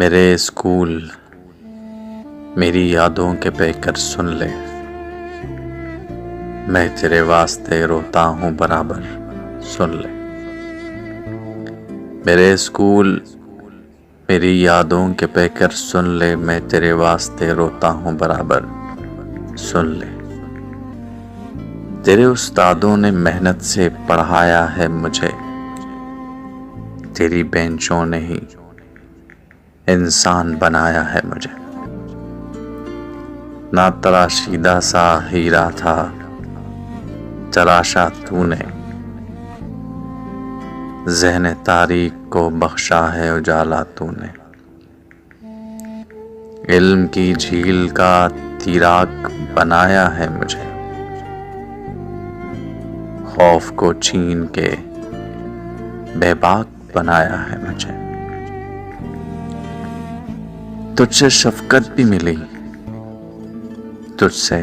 मेरे स्कूल मेरी यादों के पैकर सुन ले, मैं तेरे वास्ते रोता हूँ बराबर, सुन ले। मेरे स्कूल मेरी यादों के पैकर सुन ले, मैं तेरे वास्ते रोता हूँ बराबर, सुन ले। तेरे उस्तादों ने मेहनत से पढ़ाया है मुझे, तेरी बेंचों ने ही इंसान बनाया है मुझे। ना तराशीदा सा हीरा था, तराशा तूने, ज़हन तारीक को बख्शा है उजाला तूने। इल्म की झील का तीराक बनाया है मुझे, खौफ को छीन के बेबाक बनाया है मुझे। तुझसे शफकत भी मिली, तुझसे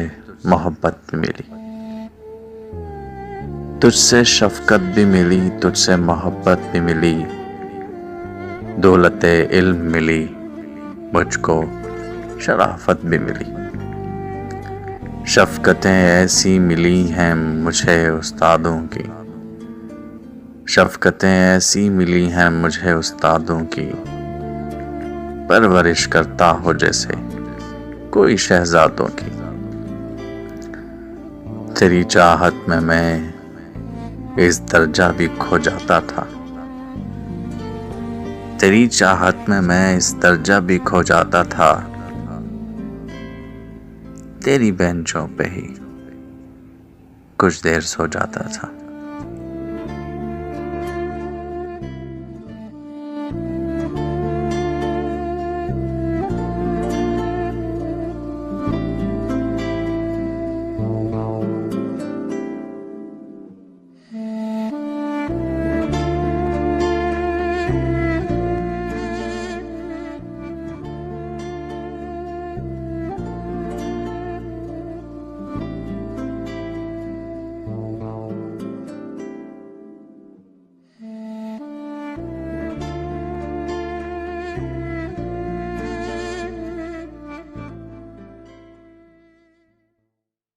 मोहब्बत भी मिली, तुझसे शफकत भी मिली, तुझसे मोहब्बत भी मिली। दौलते इल्म मिली, मुझको शराफत भी मिली। शफकतें ऐसी मिली हैं मुझे उस्तादों की, शफकतें ऐसी मिली हैं मुझे उस्तादों की। परवरिश करता हो जैसे कोई शहजादों की। तेरी चाहत में मैं इस दर्जा भी खो जाता था, तेरी चाहत में मैं इस दर्जा भी खो जाता था। तेरी बेंचों पे ही कुछ देर सो जाता था।